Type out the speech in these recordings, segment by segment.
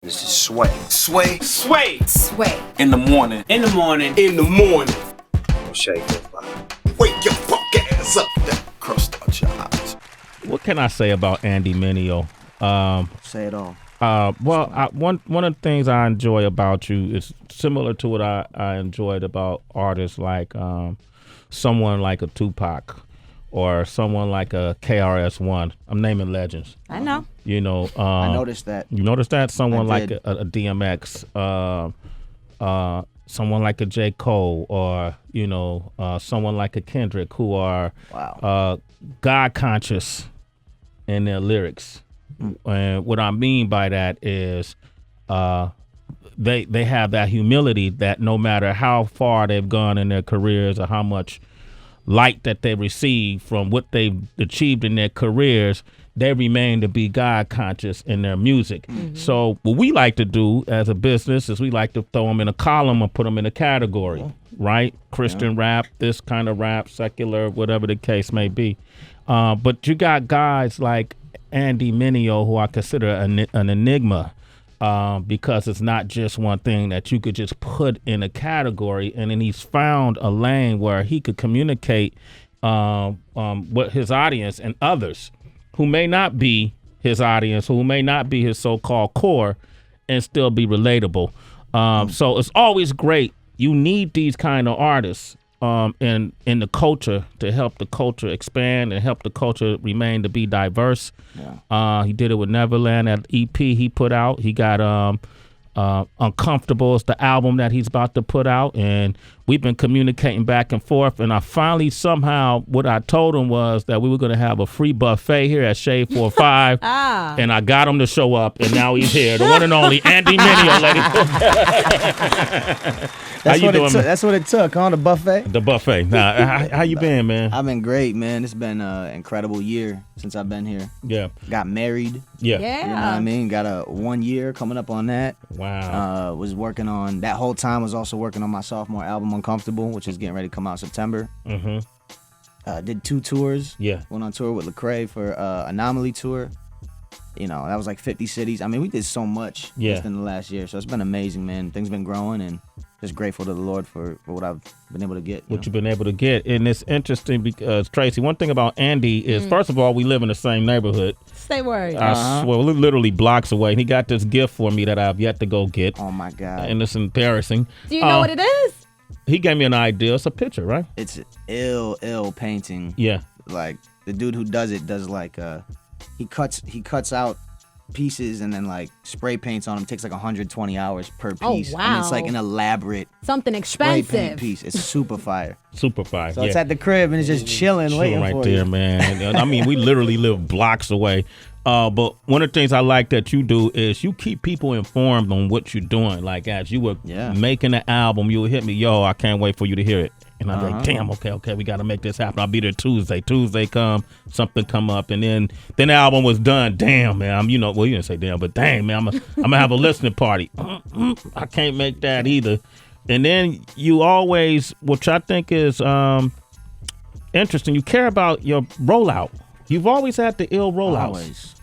This is Sway. Sway. Sway. Sway. In the morning. In the morning. In the morning. Shake it. Wake your fuck ass up. That crust out your eyes. What can I say about Andy Mineo? Say it all. One of the things I enjoy about you is similar to what I enjoyed about artists like someone like a Tupac or someone like a KRS-One. I'm naming legends. I know. You know. I noticed that. You noticed that? Someone like did. a DMX, someone like a J. Cole, or someone like a Kendrick, who are God conscious in their lyrics. And what I mean by that is they have that humility that no matter how far they've gone in their careers or how much light that they receive from what they've achieved in their careers, they remain to be God conscious in their music. Mm-hmm. So what we like to do as a business is we like to throw them in a column or put them in a category, right? Christian rap, this kind of rap, secular, whatever the case may be. But you got guys like Andy Mineo, who I consider an enigma, because it's not just one thing that you could just put in a category, and then he's found a lane where he could communicate with his audience and others who may not be his audience, who may not be his so-called core, and still be relatable. So it's always great. You need these kind of artists in the culture to help the culture expand and help the culture remain to be diverse. Yeah. He did it with Neverland, that EP he put out. He got Uncomfortable is the album that he's about to put out, and we've been communicating back and forth, and I finally somehow, what I told him was that we were going to have a free buffet here at Shade 45, and I got him to show up, and now he's here. The one and only Andy Mineo, ladies. That's what it took, huh? The buffet? The buffet. Now, how you been, man? I've been great, man. It's been an incredible year since I've been here. Yeah. Got married. Yeah. You know what I mean? Got a 1 year coming up on that. Wow. Was working on, that whole time was also working on my sophomore album, Uncomfortable, which is getting ready to come out September. Mm-hmm. Did 2 tours. Yeah. Went on tour with Lecrae for Anomaly tour. You know, that was like 50 cities. I mean, we did so much just in the last year. So it's been amazing, man. Things been growing, and just grateful to the Lord for what I've been able to get. You've been able to get. And it's interesting because, Tracy, one thing about Andy is, first of all, we live in the same neighborhood. Say word. I swear, we're literally blocks away. And he got this gift for me that I've yet to go get. Oh, my God. And it's embarrassing. Do you know what it is? He gave me an idea. It's a picture, right? It's an ill painting. Yeah. Like, the dude who does it does like, he cuts out pieces and then like spray paints on them. It takes like 120 hours per piece. Oh, wow. And it's like an elaborate something expensive spray paint piece. It's super fire. Super fire. So it's at the crib and it's just chilling waiting right for there, you. man. I mean, we literally live blocks away. But one of the things I like that you do is you keep people informed on what you're doing. Like, as you were making the album, you would hit me, yo, I can't wait for you to hear it. And I'm like, damn, okay, we got to make this happen. I'll be there Tuesday. Tuesday come, something come up, and then the album was done. Damn, man, you didn't say damn, but dang, man, I'm gonna have a listening party. I can't make that either. And then you always, which I think is interesting, you care about your rollout. You've always had the ill rollouts.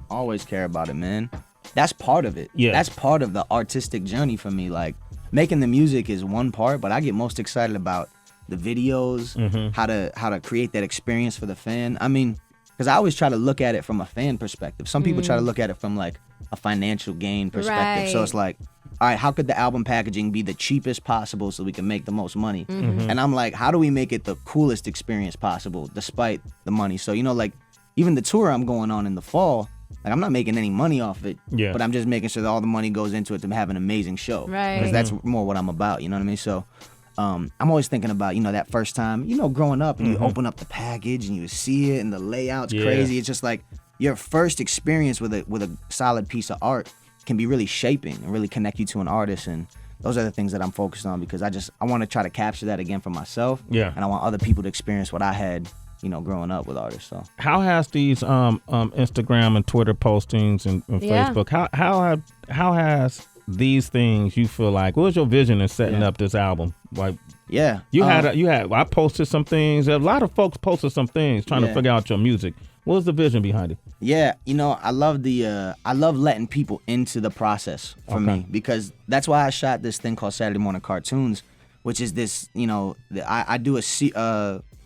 Always care about it, man. That's part of it. Yeah. That's part of the artistic journey for me. Like, making the music is one part, but I get most excited about the videos, how to create that experience for the fan. I mean, because I always try to look at it from a fan perspective. Some people try to look at it from like a financial gain perspective. So it's like, all right, how could the album packaging be the cheapest possible so we can make the most money? And I'm like, how do we make it the coolest experience possible despite the money? So, like even the tour I'm going on in the fall, like I'm not making any money off it, but I'm just making sure that all the money goes into it to have an amazing show. Right. Because that's more what I'm about, you know what I mean? So I'm always thinking about, that first time, growing up and you open up the package and you see it and the layout's crazy. It's just like your first experience with a solid piece of art can be really shaping and really connect you to an artist. And those are the things that I'm focused on because I want to try to capture that again for myself. Yeah. And I want other people to experience what I had, growing up with artists. So how has these Instagram and Twitter postings and Facebook, how has these things, you feel like, what was your vision in setting up this album? Like, you had I posted some things. A lot of folks posted some things trying to figure out your music. What was the vision behind it? Yeah, I love I love letting people into the process for me, because that's why I shot this thing called Saturday Morning Cartoons, which is this, I do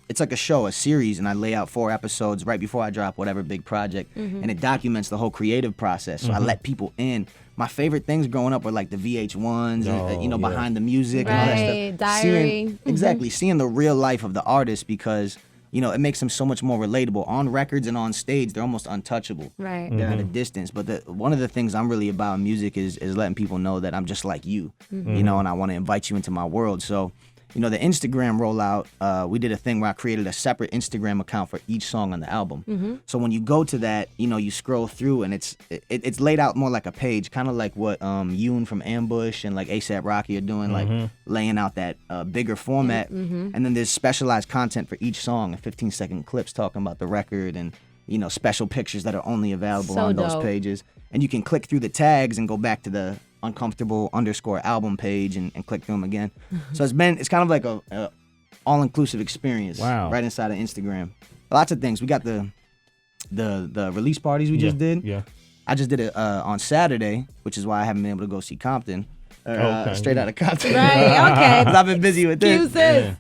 it's like a show, a series, and I lay out 4 episodes right before I drop whatever big project, and it documents the whole creative process. So I let people in. My favorite things growing up were like the VH1s, and, behind the music and all that stuff. Diary. Exactly, seeing the real life of the artist, because it makes them so much more relatable. On records and on stage, they're almost untouchable. Right. They're at a distance. But one of the things I'm really about in music is letting people know that I'm just like you, and I want to invite you into my world. So, the Instagram rollout, we did a thing where I created a separate Instagram account for each song on the album. So when you go to that, you scroll through, and it's laid out more like a page, kind of like what Yoon from Ambush and like A$AP Rocky are doing, like laying out that bigger format. And then there's specialized content for each song, and 15-second clips talking about the record, and special pictures that are only available So on those dope. pages. And you can click through the tags and go back to the uncomfortable_album page and click through them again. So it's kind of like a all-inclusive experience. Wow. Right inside of Instagram. Lots of things. We got the release parties we just did. Yeah. I just did it on Saturday, which is why I haven't been able to go see Compton. Straight out of Compton. Right, okay. 'Cause I've been busy with this. Excuses.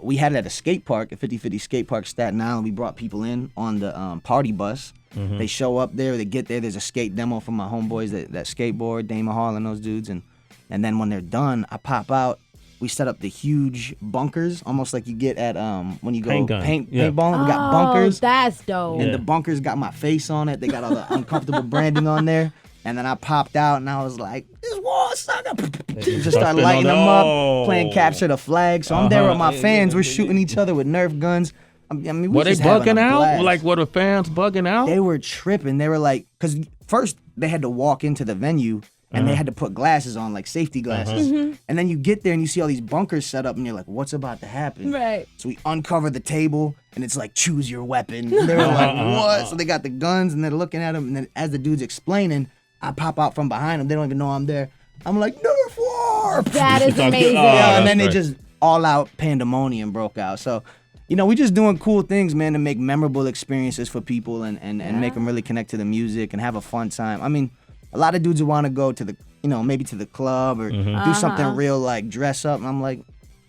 We had it at a skate park, a 50/50 skate park, Staten Island. We brought people in on the party bus. They show up there, they get there. There's a skate demo from my homeboys that skateboard, Damon Hall and those dudes. And then when they're done, I pop out. We set up the huge bunkers, almost like you get at when you go paintballing. We got bunkers. That's dope. And the bunkers got my face on it. They got all the uncomfortable branding on there. And then I popped out and I was like, this war sucker. Just started lighting them up, playing capture the flag. So I'm there with my fans. We're shooting each other with Nerf guns. I mean, Were they just having bugging a out? blast. Like, were the fans bugging out? They were tripping. They were like, because first they had to walk into the venue and they had to put glasses on, like safety glasses. And then you get there and you see all these bunkers set up and you're like, what's about to happen? Right. So we uncover the table and it's like, choose your weapon. And they were like, what? So they got the guns and they're looking at them. And then as the dude's explaining, I pop out from behind them. They don't even know I'm there. I'm like, Nerf war. That is amazing. Yeah, and then that's it just all out pandemonium broke out. So, we just doing cool things, man, to make memorable experiences for people and make them really connect to the music and have a fun time. I mean, a lot of dudes want to go to the, maybe to the club or do something real, like dress up. And I'm like,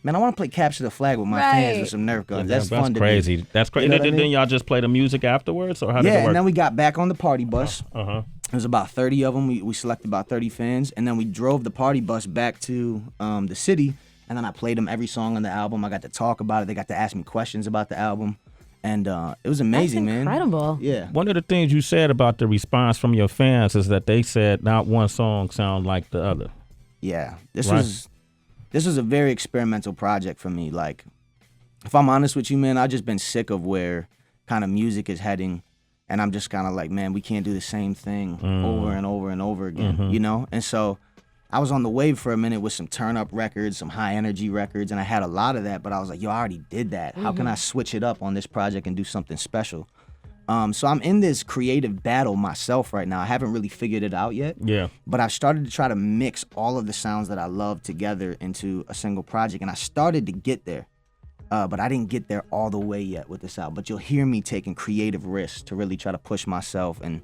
man, I want to play capture the flag with my fans with some Nerf guns. That's fun to crazy. do. That's crazy. You know what I mean? Then y'all just play the music afterwards, or how did it Yeah, work? and then we got back on the party bus. There's about 30 of them. We selected about 30 fans, and then we drove the party bus back to the city, and then I played them every song on the album. I got to talk about it. They got to ask me questions about the album, and it was amazing, man. Incredible. Yeah. One of the things you said about the response from your fans is that they said not one song sound like the other. Yeah. This Right. was a very experimental project for me. Like, if I'm honest with you, man, I've just been sick of where kind of music is heading. And I'm just kind of like, man, we can't do the same thing over and over and over again, And so I was on the wave for a minute with some turn-up records, some high-energy records, and I had a lot of that. But I was like, yo, I already did that. How can I switch it up on this project and do something special? So I'm in this creative battle myself right now. I haven't really figured it out yet. Yeah. But I've started to try to mix all of the sounds that I love together into a single project. And I started to get there. But I didn't get there all the way yet with this album. But you'll hear me taking creative risks to really try to push myself and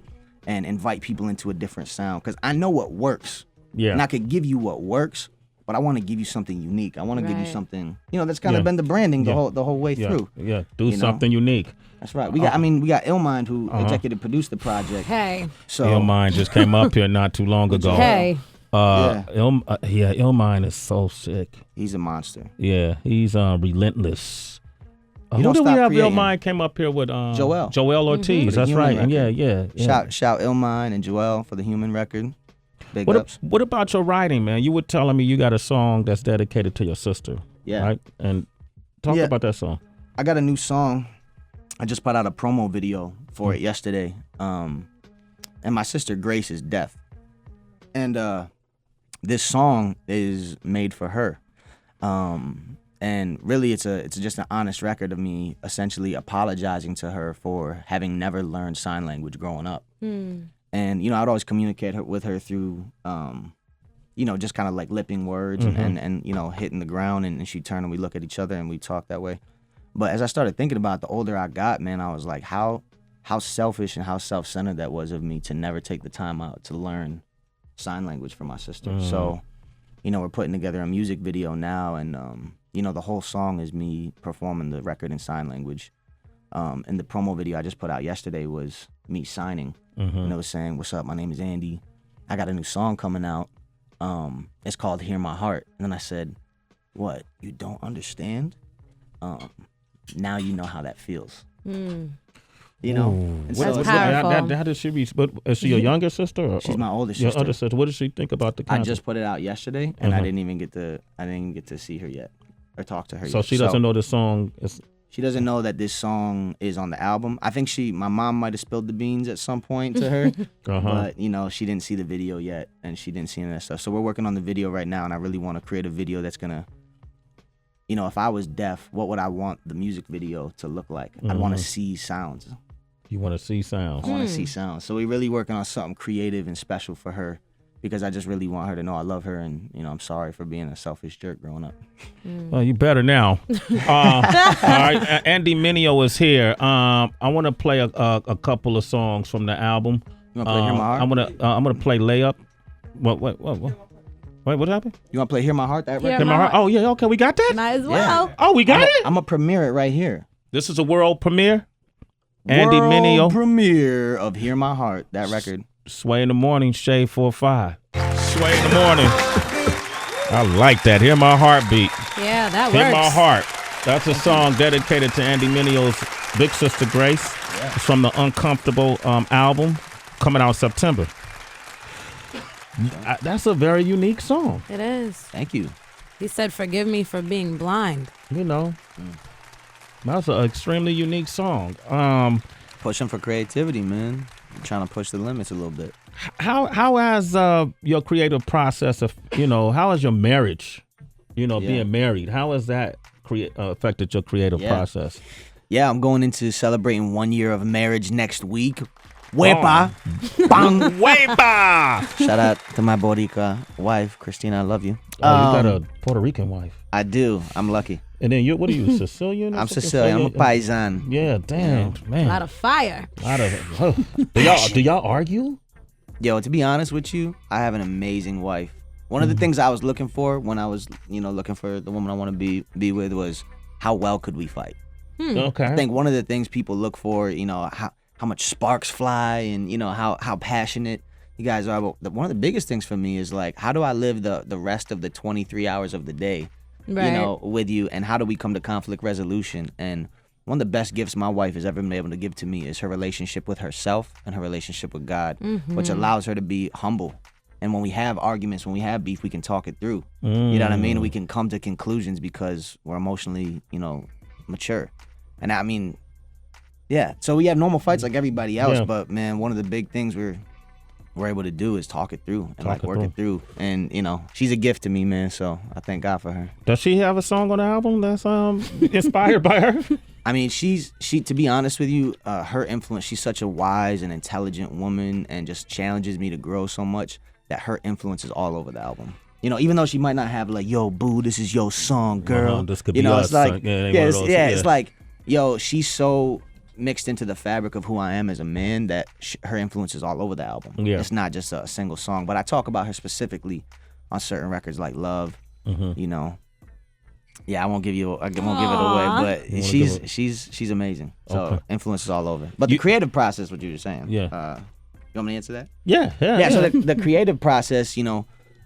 invite people into a different sound. Because I know what works. Yeah. And I could give you what works, but I want to give you something unique. I want to give you Right. something, that's kind of been the branding the whole way through. Yeah. Do You know? something unique. That's right. We got Illmind who executive produced the project. Hey. So Illmind just came up here not too long ago. Hey. Illmind is so sick. he's a monster. Yeah, he's relentless. He Who don't did we stop have? creating. Illmind came up here with Joel. Joel Ortiz. For the That's Human right. And record. yeah. Shout Illmind and Joel for the Human record. Big What, ups. what about your writing, man? You were telling me you got a song that's dedicated to your sister. Yeah. Right? And talk Yeah. about that song. I got a new song. I just put out a promo video for it yesterday. And my sister Grace is deaf. And this song is made for her. And really it's just an honest record of me essentially apologizing to her for having never learned sign language growing up. And, I'd always communicate with her through, just kind of like lipping words and hitting the ground, and she'd turn and we look at each other and we talk that way. But as I started thinking about it, the older I got, man, I was like, how selfish and how self-centered that was of me to never take the time out to learn sign language for my sister. So, you know, we're putting together a music video now, and you know, the whole song is me performing the record in sign language. And the promo video I just put out yesterday was me signing, and it was saying, "What's up? My name is Andy. I got a new song coming out. It's called Hear My Heart." And then I said, "What? You don't understand? Now you know how that feels." You know, and That's so powerful. How did she be? But is she your younger sister? she's my older Your sister. other sister. What did she think about the I concept? just put it out yesterday, and I didn't even get to see her yet or talk to her. So yet. she doesn't know this song. She doesn't know that this song is on the album. I think my mom might have spilled the beans at some point to her, but you know, she didn't see the video yet, and she didn't see any of that stuff. So we're working on the video right now, and I really want to create a video that's gonna, you know, if I was deaf, what would I want the music video to look like? I'd want to see sounds. You want to see sounds. I want to see sounds. So we're really working on something creative and special for her, because I just really want her to know I love her, and you know, I'm sorry for being a selfish jerk growing up. Well, you better now. All right, Andy Mineo is here. I want to play a couple of songs from the album. You want to play Hear My Heart? I'm gonna play Layup. What? Wait, what happened? You want to play Hear My Heart? That Hear record? My Heart. Oh yeah, okay, we got that. Might as well. Oh, we got it. I'm gonna premiere it right here. This is a world premiere. Andy World Mineo, premiere of Hear My Heart. That record. Sway in the morning, Shade 4-5. Sway in the morning. I like that. Hear My Heartbeat. Yeah, that Hear works. My Heart. That's a song dedicated to Andy Mineo's big sister Grace. It's from the Uncomfortable album coming out September. That's a very unique song. It is. Thank you. He said, "Forgive me for being blind." You know, that's an extremely unique song. Pushing for creativity, man. I'm trying to push the limits a little bit. How has your creative process of, you know, how has your marriage, you know, being married, how has that affected your creative process? Yeah, I'm going into celebrating 1 year of marriage next week. Wepa. Bang. Wepa! Shout out to my Boricua wife, Christina. I love you. Oh, you got a Puerto Rican wife. I do. I'm lucky. And then what are you, Sicilian? or I'm something? Sicilian. I'm a paisan. Yeah, damn, man. A lot of fire. Do y'all argue? Yo, to be honest with you, I have an amazing wife. One of the things I was looking for when I was, you know, looking for the woman I want to be with was how well could we fight. Okay. I think one of the things people look for, you know, how much sparks fly, and you know how passionate you guys are. But one of the biggest things for me is like, how do I live the rest of the 23 hours of the day, Right. you know, with you, and how do we come to conflict resolution? And one of the best gifts my wife has ever been able to give to me is her relationship with herself and her relationship with God, which allows her to be humble. And when we have arguments, when we have beef, we can talk it through. You know what I mean? We can come to conclusions because we're emotionally, you know, mature. And I mean, yeah. So we have normal fights like everybody else, but man, one of the big things we're able to do is talk it through and work it through. And you know, she's a gift to me, man. So I thank God for her. Does she have a song on the album that's inspired by her? I mean, she to be honest with you, her influence, she's such a wise and intelligent woman, and just challenges me to grow so much that her influence is all over the album. You know, even though she might not have like, yo, boo, this is your song, girl. This could you be know, us. it's like, It's like, yo, she's so mixed into the fabric of who I am as a man that her influence is all over the album. Yeah. It's not just a single song, but I talk about her specifically on certain records like Love. You know, yeah, I won't give it away, but she's amazing. So influence is all over. But the creative process, what you were saying. Yeah. You want me to answer that? Yeah. So the creative process, you know,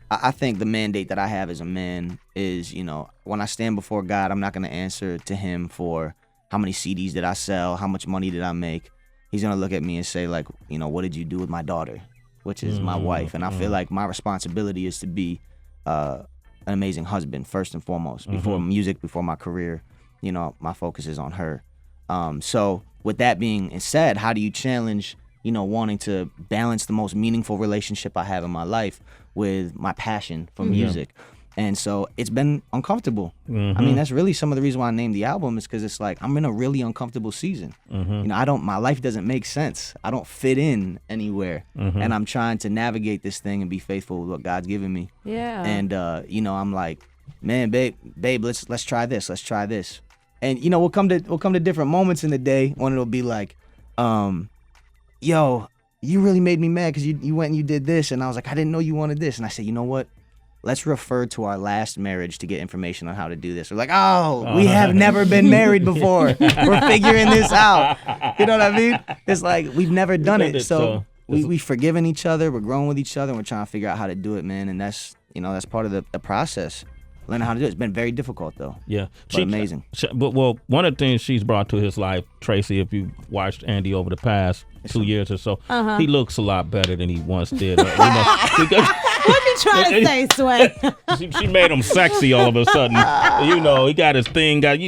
I think the mandate that I have as a man is, you know, when I stand before God, I'm not going to answer to him for how many CDs did I sell, how much money did I make. He's going to look at me and say, like, you know, what did you do with my daughter, which is my wife. And I feel like my responsibility is to be an amazing husband, first and foremost. Before music, before my career, you know, my focus is on her. So with that being said, how do you challenge, you know, wanting to balance the most meaningful relationship I have in my life with my passion for music? And so it's been uncomfortable. I mean, that's really some of the reason why I named the album, is because it's like I'm in a really uncomfortable season. You know, my life doesn't make sense. I don't fit in anywhere, and I'm trying to navigate this thing and be faithful with what God's given me. Yeah. And you know, I'm like, man, babe, let's try this. Let's try this. And we'll come to different moments in the day when it'll be like, yo, you really made me mad because you went and you did this, and I was like, I didn't know you wanted this, and I said, you know what? Let's refer to our last marriage to get information on how to do this. We're like, oh, we have never been married before. We're figuring this out. You know what I mean? It's like we've never done it, so we've forgiven each other. We're growing with each other, and we're trying to figure out how to do it, man. And that's part of the process. Learning how to do it. It's been very difficult though. Yeah, but amazing. Well, one of the things she's brought to his life, Tracy, if you watched Andy over the past 2 years or so, he looks a lot better than he once did. What you trying to say, Sway? She made him sexy all of a sudden. He got his thing, got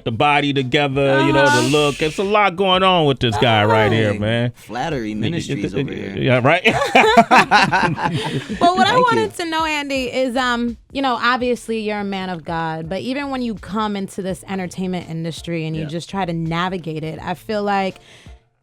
the body together, the look. It's a lot going on with this guy right here, man. Flattery Ministries over here. Yeah, right? But what I wanted to know, Andy, is, obviously you're a man of God, but even when you come into this entertainment industry and you just try to navigate it, I feel like,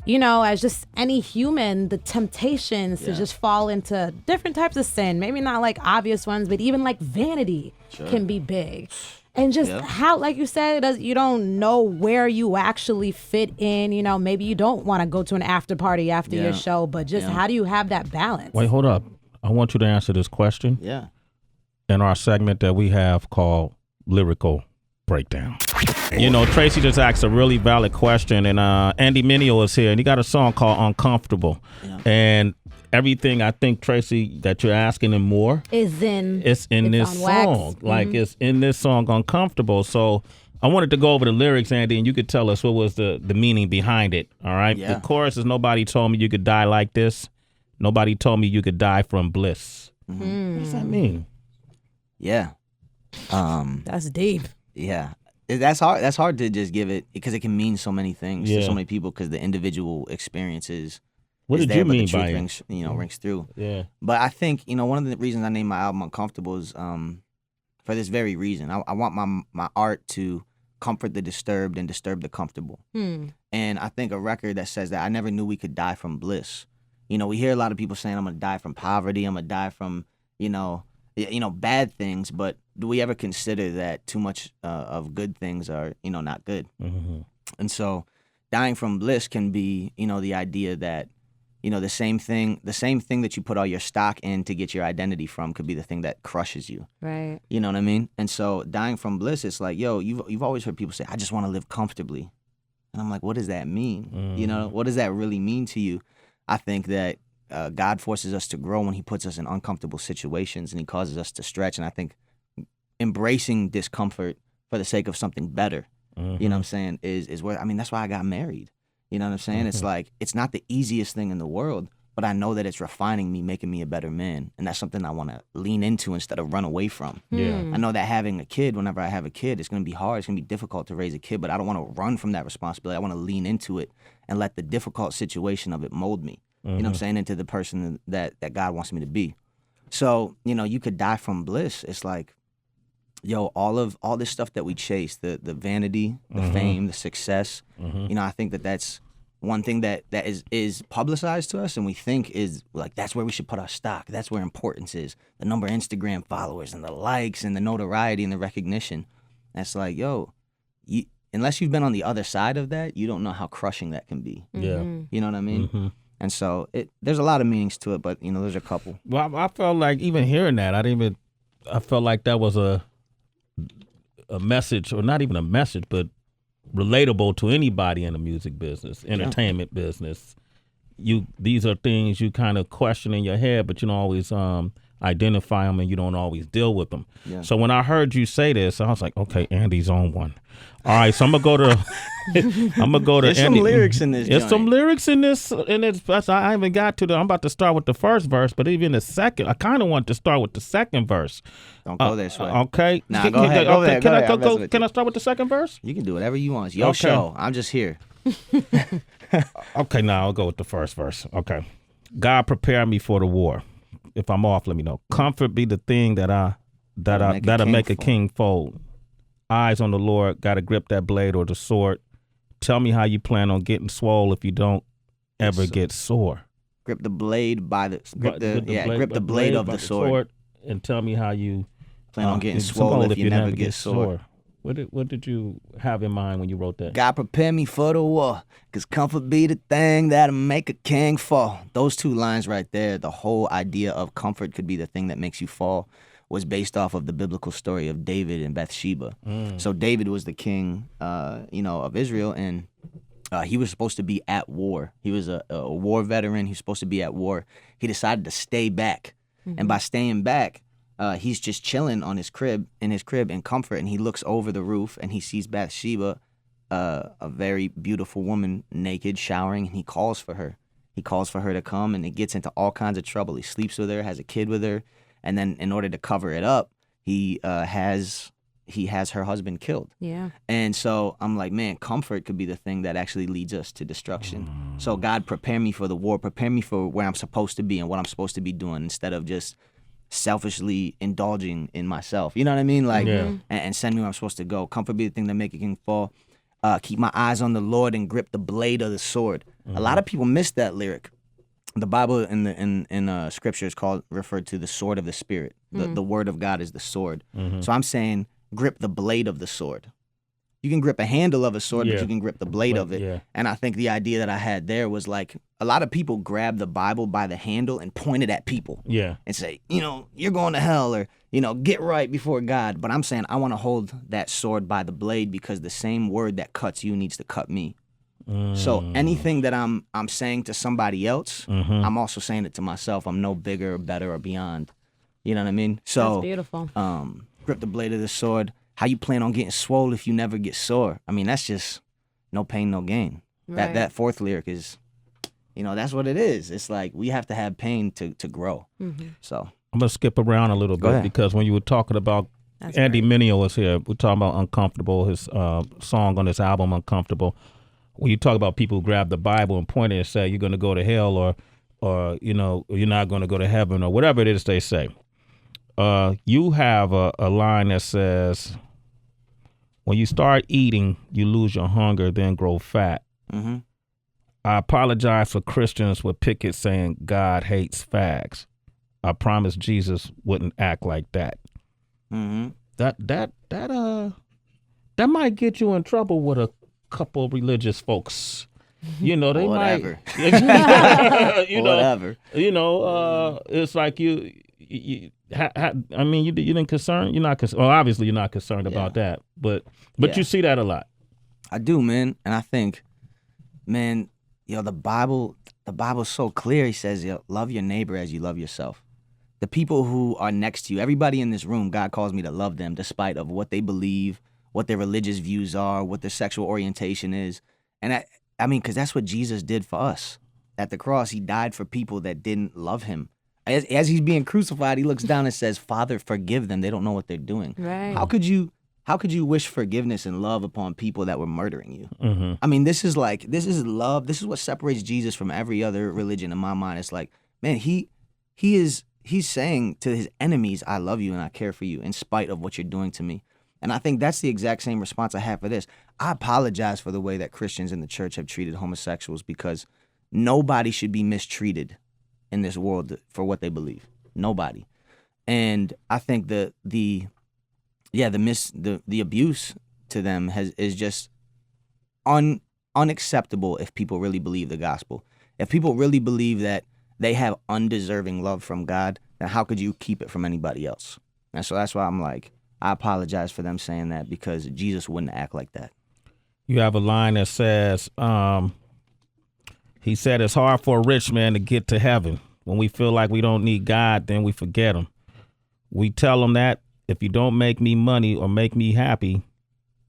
as just any human, the temptations to just fall into different types of sin, maybe not like obvious ones, but even like vanity can be big. And just how, like you said, you don't know where you actually fit in. Maybe you don't want to go to an after party after your show, but just how do you have that balance? Wait, hold up. I want you to answer this question. Yeah. In our segment that we have called Lyrical Breakdown. Tracy just asked a really valid question, and Andy Mineo is here, and he got a song called Uncomfortable. Yeah. And everything I think, Tracy, that you're asking him more it's in this song. Like it's in this song, Uncomfortable. So I wanted to go over the lyrics, Andy, and you could tell us what was the meaning behind it. All right. Yeah. The chorus is, nobody told me you could die like this. Nobody told me you could die from bliss. Mm-hmm. What does that mean? Yeah. That's deep. Yeah. That's hard. That's hard to just give it because it can mean so many things to so many people because the individual experiences. What did you mean by it? Rings through. Yeah. But I think one of the reasons I named my album Uncomfortable is for this very reason. I want my art to comfort the disturbed and disturb the comfortable. And I think a record that says that I never knew we could die from bliss. We hear a lot of people saying I'm gonna die from poverty. I'm gonna die from bad things, but do we ever consider that too much of good things are, not good? Mm-hmm. And so dying from bliss can be, the idea that, the same thing that you put all your stock in to get your identity from could be the thing that crushes you. Right. You know what I mean? And so dying from bliss, it's like, you've always heard people say, I just want to live comfortably. And I'm like, what does that mean? Mm-hmm. What does that really mean to you? I think that God forces us to grow when he puts us in uncomfortable situations and he causes us to stretch. And I think embracing discomfort for the sake of something better, you know what I'm saying, is where, that's why I got married. You know what I'm saying? Mm-hmm. It's like, it's not the easiest thing in the world, but I know that it's refining me, making me a better man. And that's something I want to lean into instead of run away from. Yeah. I know that having a kid, whenever I have a kid, it's going to be hard. It's going to be difficult to raise a kid, but I don't want to run from that responsibility. I want to lean into it and let the difficult situation of it mold me. You know what I'm saying? Into the person that God wants me to be. So, you could die from bliss. It's like, all this stuff that we chase, the vanity, the fame, the success, I think that's one thing that is publicized to us and we think is like, that's where we should put our stock. That's where importance is. The number of Instagram followers and the likes and the notoriety and the recognition. That's like, unless you've been on the other side of that, you don't know how crushing that can be. Yeah. You know what I mean? Mm-hmm. And so there's a lot of meanings to it, but there's a couple. Well, I felt like even hearing that, I felt like that was a message, or not even a message, but relatable to anybody in the music business, entertainment business. These are things you kind of question in your head, but you don't always identify them and you don't always deal with them. Yeah. So when I heard you say this, I was like, okay, Andy's on one. All right, so I'm gonna go to There's Andy. Some lyrics in this. There's some lyrics in this. I haven't got to I'm about to start with the first verse, but even the second, I kind of want to start with the second verse. Don't go this way. Okay. Nah, go ahead. Go there. Can I start with the second verse? You can do whatever you want. It's your show. I'm just here. Okay, now I'll go with the first verse. Okay. God prepare me for the war. If I'm off, let me know. Comfort be the thing that'll make a king fold. Eyes on the Lord, gotta grip that blade or the sword. Tell me how you plan on getting swole if you don't ever get sore. Grip the blade grip the blade of the sword. And tell me how you plan on getting swole if you never get sore. What did you have in mind when you wrote that? God prepare me for the war, 'cause comfort be the thing that'll make a king fall. Those two lines right there, the whole idea of comfort could be the thing that makes you fall, was based off of the biblical story of David and Bathsheba. So David was the king, of Israel, and he was supposed to be at war. He was a war veteran. He was supposed to be at war. He decided to stay back, and by staying back, he's just chilling on his crib in comfort, and he looks over the roof and he sees Bathsheba, a very beautiful woman, naked, showering, and he calls for her. He calls for her to come, and it gets into all kinds of trouble. He sleeps with her, has a kid with her, and then in order to cover it up, he has her husband killed. Yeah. And so I'm like, man, comfort could be the thing that actually leads us to destruction. So God, prepare me for the war, prepare me for where I'm supposed to be and what I'm supposed to be doing, instead of just selfishly indulging in myself. You know what I mean? Like, and send me where I'm supposed to go. Comfort be the thing that make a king fall. Keep my eyes on the Lord and grip the blade of the sword. A lot of people miss that lyric. The Bible in scripture is referred to the sword of the Spirit. The word of God is the sword. So I'm saying grip the blade of the sword. You can grip a handle of a sword, but you can grip the blade of it. Yeah. And I think the idea that I had there was like, a lot of people grab the Bible by the handle and point it at people. Yeah. And say, you're going to hell, or, get right before God. But I'm saying I want to hold that sword by the blade, because the same word that cuts you needs to cut me. So anything that I'm saying to somebody else, I'm also saying it to myself. I'm no bigger or better or beyond. You know what I mean? So that's beautiful. Grip the blade of the sword. How you plan on getting swole if you never get sore? I mean, that's just no pain, no gain. Right. That fourth lyric is, that's what it is. It's like we have to have pain to grow. So I'm gonna skip around a little bit, because when you were talking about Andy Mineo was here, we're talking about Uncomfortable, his song on this album, Uncomfortable. When you talk about people who grab the Bible and point it and say you're going to go to hell, or you're not going to go to heaven, or whatever it is they say, you have a line that says, when you start eating, you lose your hunger, then grow fat. I apologize for Christians with pickets saying God hates fags. I promise Jesus wouldn't act like that. That might get you in trouble with a couple religious folks. They whatever. Might whatever. It's like you didn't concern, you're not concerned. Well, obviously you're not concerned about that, but you see that a lot. I do, man. And I think, man, the Bible's so clear. He says, love your neighbor as you love yourself. The people who are next to you, everybody in this room, God calls me to love them despite of what they believe, what their religious views are, what their sexual orientation is. And I mean, because that's what Jesus did for us. At the cross, he died for people that didn't love him. As he's being crucified, he looks down and says, Father, forgive them. They don't know what they're doing. Right. How could you wish forgiveness and love upon people that were murdering you? I mean, this is love. This is what separates Jesus from every other religion in my mind. It's like, man, he's saying to his enemies, I love you and I care for you in spite of what you're doing to me. And I think that's the exact same response I have for this. I apologize for the way that Christians in the church have treated homosexuals, because nobody should be mistreated in this world for what they believe. Nobody. And I think the abuse to them is just unacceptable if people really believe the gospel. If people really believe that they have undeserving love from God, then how could you keep it from anybody else? And so that's why I'm like, I apologize for them saying that, because Jesus wouldn't act like that. You have a line that says, he said, it's hard for a rich man to get to heaven. When we feel like we don't need God, then we forget him. We tell him that if you don't make me money or make me happy,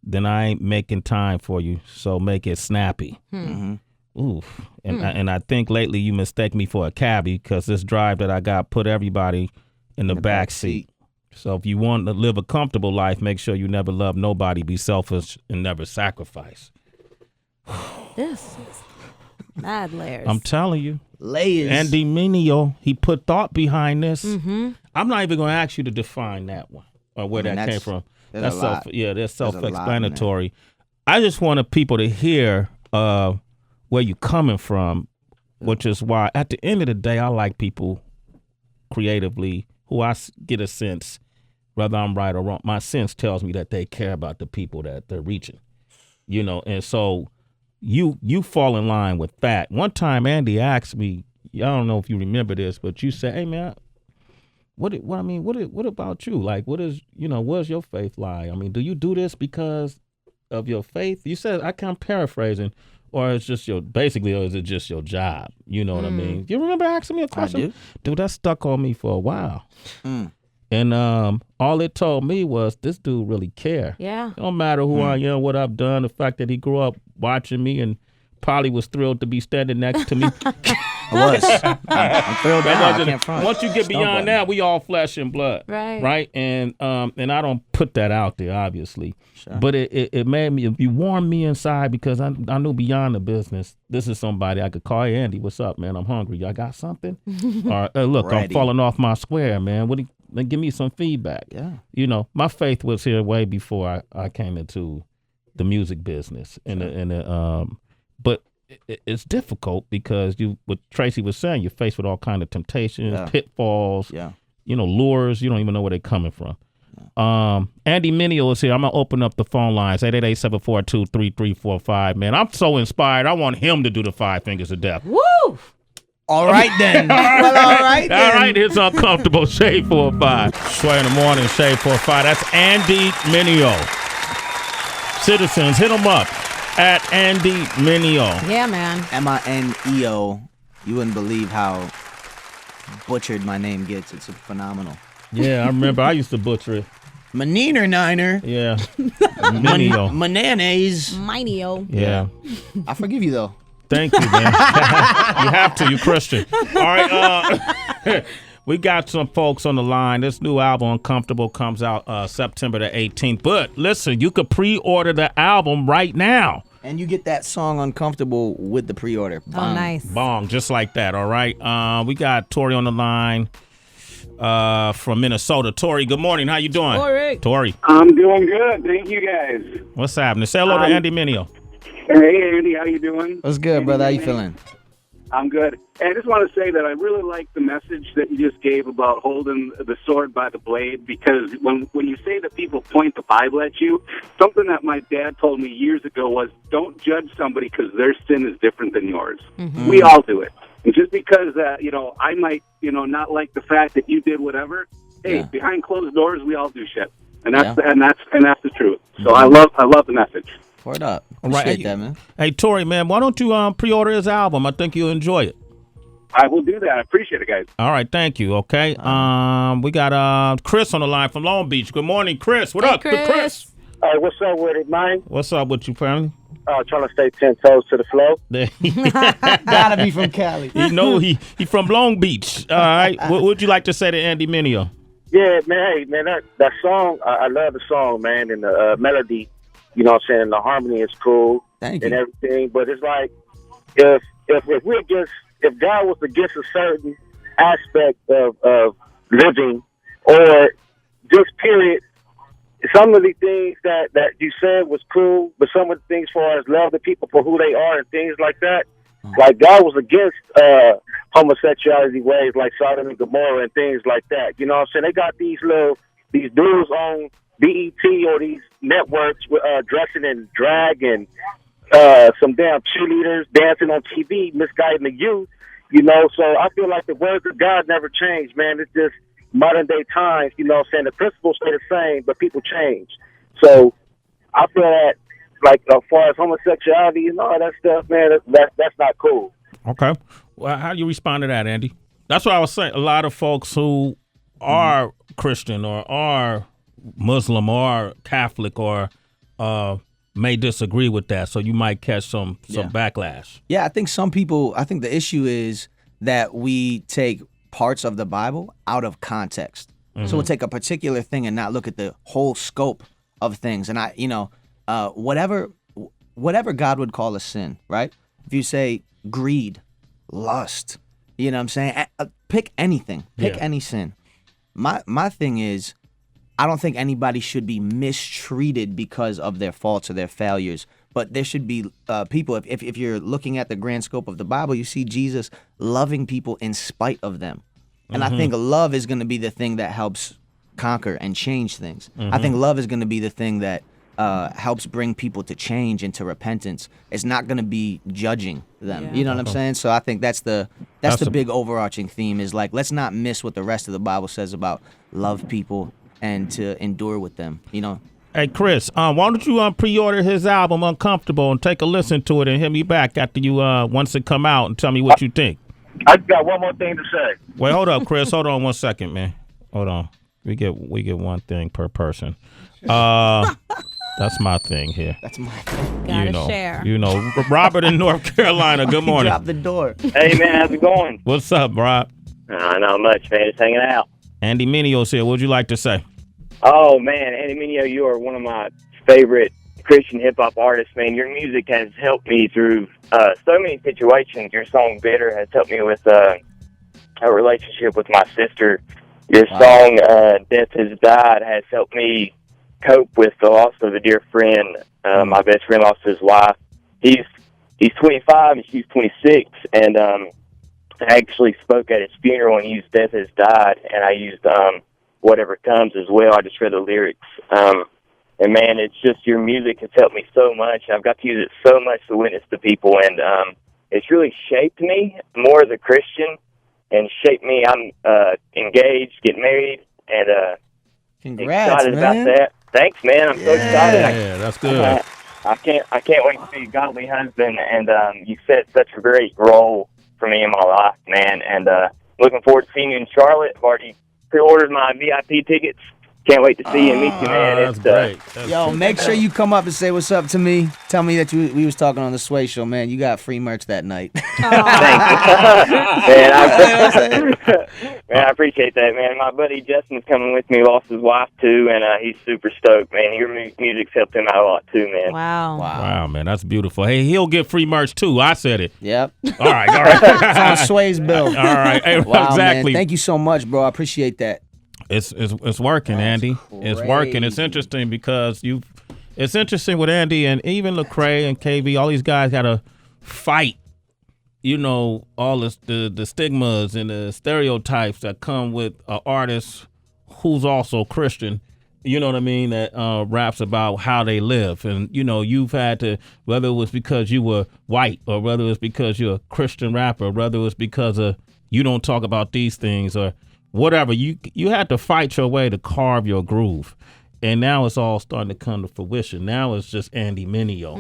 then I ain't making time for you. So make it snappy. Oof. And I think lately you mistake me for a cabbie, because this drive that I got put everybody in the back seat. So if you want to live a comfortable life, make sure you never love nobody, be selfish, and never sacrifice. This is mad layers. I'm telling you. Layers. Andy Mineo, he put thought behind this. I'm not even going to ask you to define that one or where that came from. That's self-explanatory. I just wanted people to hear where you're coming from, which is why at the end of the day, I like people creatively who I get a sense whether I'm right or wrong. My sense tells me that they care about the people that they're reaching, and so you fall in line with that. One time Andy asked me, I don't know if you remember this, but you said, hey man, what about you? Like, where's your faith lie? I mean, do you do this because of your faith? You said, I'm paraphrasing, or it's just or is it just your job? You know what I mean? You remember asking me a question? I do. Dude, that stuck on me for a while. And all it told me was this dude really care. Yeah. It don't matter who I am, what I've done, the fact that he grew up watching me and probably was thrilled to be standing next to me. I was. I'm thrilled now. I can't front. Once you get beyond that, we all flesh and blood. Right. And I don't put that out there, obviously. Sure. But it made me, you warmed me inside because I knew beyond the business, this is somebody I could call. Hey, Andy, what's up, man? I'm hungry. I got something? Or, look, I'm falling off my square, man. Give me some feedback. Yeah. My faith was here way before I came into the music business. But it's difficult because what Tracy was saying, you're faced with all kind of temptations, pitfalls, lures. You don't even know where they're coming from. Andy Mineo is here. I'm going to open up the phone lines, 888-742-3345. Man, I'm so inspired. I want him to do the 5 fingers of death. Woo! All right, then. All right, it's Uncomfortable, Shade 45. Sway in the morning, Shade 45. That's Andy Mineo. Citizens, hit him up at Andy Mineo. Yeah, man. Mineo. You wouldn't believe how butchered my name gets. It's phenomenal. Yeah, I remember. I used to butcher it. Maneener Niner. Yeah. Mineo. Mananays. Mineo. Yeah. I forgive you, though. Thank you, man. You have to. You Christian. All right. We got some folks on the line. This new album, Uncomfortable, comes out September the 18th. But listen, you could pre-order the album right now. And you get that song Uncomfortable with the pre-order. Bong. Oh, nice. Bong, just like that, all right? We got Torey on the line from Minnesota. Torey, good morning. How you doing? Torey. I'm doing good. Thank you, guys. What's happening? Say hello to Andy Mineo. Hey, Andy. How you doing? What's good, brother? How you feeling? I'm good. And I just want to say that I really like the message that you just gave about holding the sword by the blade, because when you say that people point the Bible at you, something that my dad told me years ago was, don't judge somebody because their sin is different than yours. Mm-hmm. We all do it. And just because, I might, not like the fact that you did whatever, hey, behind closed doors, we all do shit. And that's the truth. So I love the message. Word up. Appreciate that, man. Hey, Torey, man, why don't you pre-order his album? I think you'll enjoy it. I will do that. I appreciate it, guys. All right, thank you. Okay. We got Chris on the line from Long Beach. Good morning, Chris. What up, Chris? Hey, what's up with it, man? What's up with you, family? Trying to stay 10 toes to the flow. Gotta be from Cali. He from Long Beach. All right. What would you like to say to Andy Mineo? Yeah, man. Hey, man, that song, I love the song, man, and the melody. You know what I'm saying? The harmony is cool. Thank you. And everything. But it's like, if God was against a certain aspect of living, or just period, some of the things that you said was cool, but some of the things as far as love the people for who they are and things like that, like God was against homosexuality ways like Sodom and Gomorrah and things like that. You know what I'm saying? They got these dudes on BET or these networks dressing in drag and some damn cheerleaders dancing on TV, misguiding the youth, So I feel like the words of God never change, man. It's just modern day times, you know what I'm saying? The principles stay the same, but people change. So I feel that, like, as far as homosexuality and all that stuff, man, that's not cool. Okay. Well, how do you respond to that, Andy? That's what I was saying. A lot of folks who are Christian or are Muslim or Catholic or may disagree with that, so you might catch some backlash. Yeah, I think the issue is that we take parts of the Bible out of context. Mm-hmm. So we'll take a particular thing and not look at the whole scope of things. And whatever God would call a sin, right? If you say greed, lust, you know what I'm saying? Pick anything, any sin. My thing is, I don't think anybody should be mistreated because of their faults or their failures. But there should be people, if you're looking at the grand scope of the Bible, you see Jesus loving people in spite of them. And I think love is going to be the thing that helps conquer and change things. I think love is going to be the thing that helps bring people to change and to repentance. It's not going to be judging them. You know what I'm saying? So I think that's the big overarching theme is like, let's not miss what the rest of the Bible says about love people and to endure with them, you know? Hey, Chris, why don't you pre-order his album, Uncomfortable, and take a listen to it and hit me back after you, once it come out, and tell me what you think. I got one more thing to say. Wait, hold up, Chris. Hold on 1 second, man. Hold on. We get one thing per person. That's my thing here. That's my thing. Gotta share. You know, Robert in North Carolina. Good morning. Drop the door. Hey, man, how's it going? What's up, Rob? Not much, man. Just hanging out. Andy Mineo's here. What'd you like to say? Oh, man, Andy Mineo, you are one of my favorite Christian hip-hop artists, man. Your music has helped me through so many situations. Your song, Bitter, has helped me with a relationship with my sister. Your song, Death Has Died, has helped me cope with the loss of a dear friend. My best friend lost his wife. He's 25 and she's 26, and I actually spoke at his funeral and used Death Has Died, and I used Whatever Comes as well. I just read the lyrics. And, man, it's just your music has helped me so much. I've got to use it so much to witness to people, and it's really shaped me more as a Christian and shaped me. I'm engaged, getting married, and Congrats, excited man. about that. Thanks, man. I'm so excited. Yeah, that's good. I can't wait to be a godly husband, and you set such a great role for me in my life, man, and looking forward to seeing you in Charlotte. I've already pre-ordered my VIP tickets. Can't wait to see you and meet you, man. That's great. Yo, make sure you come up and say what's up to me. Tell me that we was talking on the Sway Show, man. You got free merch that night. Thanks. Man, I appreciate that, man. My buddy Justin's coming with me. He lost his wife, too, and he's super stoked, man. Your music's helped him out a lot, too, man. Wow, man. That's beautiful. Hey, he'll get free merch, too. I said it. Yep. All right. It's on Sway's bill. All right. Hey, Wow, exactly. man. Thank you so much, bro. I appreciate that. It's working, Andy. It's working. It's interesting because it's interesting with Andy and even Lecrae and KB. All these guys got to fight, you know, all the stigmas and the stereotypes that come with an artist who's also Christian. You know what I mean? That raps about how they live, and you know you've had to, whether it was because you were white or whether it was because you're a Christian rapper, whether it was because you don't talk about these things or whatever, you had to fight your way to carve your groove, and now it's all starting to come to fruition. Now it's just Andy Mineo,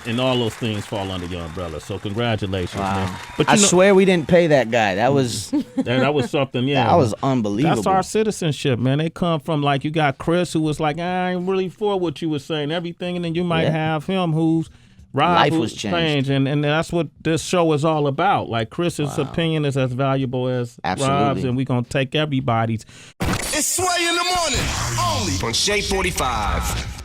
and all those things fall under your umbrella. So congratulations, man! But I swear we didn't pay that guy. That was that was something. Yeah, that was unbelievable. That's our citizenship, man. They come from like you got Chris, who was like, I ain't really for what you were saying, everything, and then you might have him who's. Life was changed. And that's what this show is all about. Like Chris's opinion is as valuable as Rob's, and we're gonna take everybody's. It's Sway in the morning, only on Shade 45.